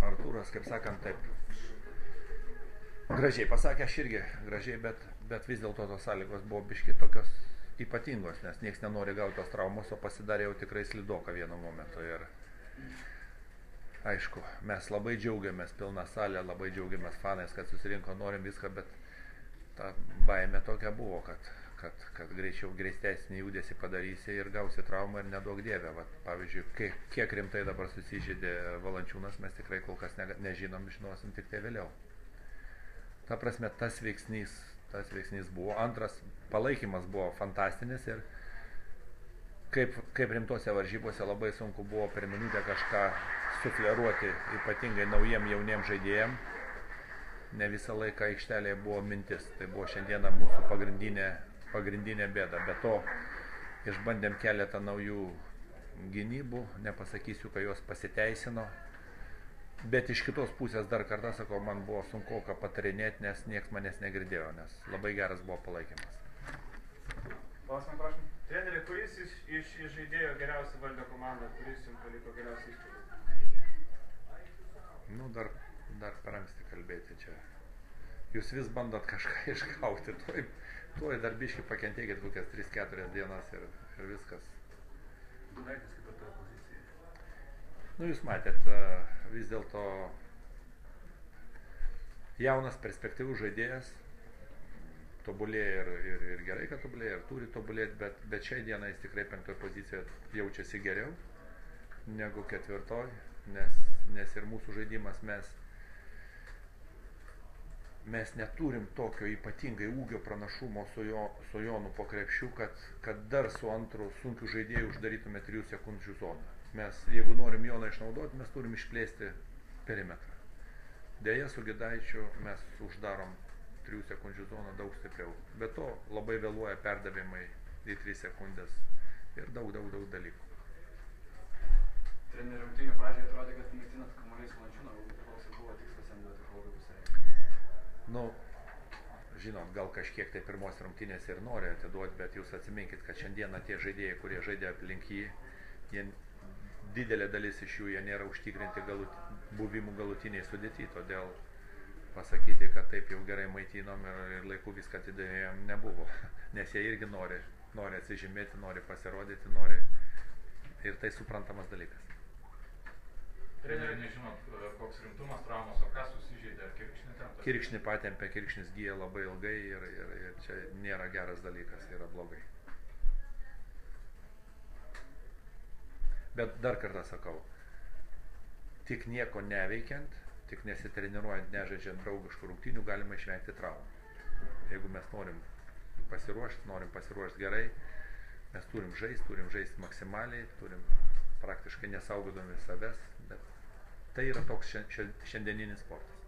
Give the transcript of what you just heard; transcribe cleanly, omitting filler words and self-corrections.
Artūras, kaip sakant, taip gražiai pasakė, aš irgi gražiai, bet vis dėlto tos sąlygos buvo biški tokios ypatingos, nes nieks nenori gauti tos traumos, o pasidarė jau tikrai slidoka vienu momentu. Ir aišku, mes labai džiaugiamės, pilna salė, labai džiaugiamės fanais, kad susirinko, norim viską, bet ta baimė tokia buvo, kad greičiau greitesnį judesį padarysi ir gausi traumą ir neduok dievę. Vat, pavyzdžiui, kiek rimtai dabar susižeidė Valančiūnas, mes tikrai kol kas nežinom, žinosim tik tai vėliau. Ta prasme, tas veiksnys buvo. Antras palaikymas buvo fantastinis ir kaip rimtose varžybose labai sunku buvo per minutę kažką sufleruoti, ypatingai naujiem jauniem žaidėjim. Ne visą laiką aikštelėje buvo mintis. Tai buvo šiandieną mūsų pagrindinė bėda. Be to, išbandėm keletą naujų gynybų, nepasakysiu, kad jos pasiteisino. Bet iš kitos pusės dar kartą sakau, man buvo sunku ką patarinėti, nes nieks manęs negirdėjo, nes labai geras buvo palaikymas. Klausimai, prašom. Treneri, kuris iš žaidėjo geriausiai valdė komandą, kuris jums paliko geriausiai įspūdį? Nu, dar per anksti kalbėti čia. Jūs vis bandot kažką išgauti, tuoj dar biškį pakentėkit kokias 3-4 dienas ir viskas. Dunaitis kaip ir toje pozicijoje. Nu, jūs matėt, vis dėlto jaunas perspektyvus žaidėjas, tobulėja ir gerai, kad tobulėja, ir turi tobulėti, bet šiai dienai jis tikrai 5 pozicijoje jaučiasi geriau negu 4, nes ir mūsų žaidimas mes neturim tokio ypatingai ūgio pranašumo su Jonu po krepšiu, kad dar su antru sunkiu žaidėju uždarytume 3 sekundžių zoną. Mes, jeigu norim Joną išnaudoti, mes turim išplėsti perimetrą. Deja, su Gidaičiu mes uždarom 3 sekundžių zoną daug stipriau. Be to, labai vėluoja perdavimai į 3 sekundės ir daug dalykų. Trenerių rungtynių pradžioje atrodė, kad mėgtinat kamuoliais Valančiūną, koks buvo tikslas jam duoti kuo daugiau pusėje? Nu, žinot, gal kažkiek tai pirmos rungtynės ir nori atiduoti, bet jūs atsiminkit, kad šiandieną tie žaidėjai, kurie žaidė aplink jį, didelė dalis iš jų, jie nėra užtikrinti buvimų galutiniai sudėti, todėl pasakyti, kad taip jau gerai maitinom ir laiku viską atidavėjom, nebuvo, nes jie irgi nori atsižymėti, nori pasirodyti, ir tai suprantamas dalykas. Treneri, nežinot, koks rimtumas traumos, o kas susižeidė, ar kirkšnį tempė? Kirkšnį patempė, kirkšnis gyja labai ilgai ir čia nėra geras dalykas, yra blogai. Bet dar kartą sakau, tik nieko neveikiant, tik nesitreniruojant, nežaidžiant draugiškų rungtynių, galima išvengti traumų. Jeigu mes norim pasiruošti gerai, mes turim žaisti maksimaliai, turim praktiškai nesaugodami savęs, bet tai yra toks šiandieninis sportas.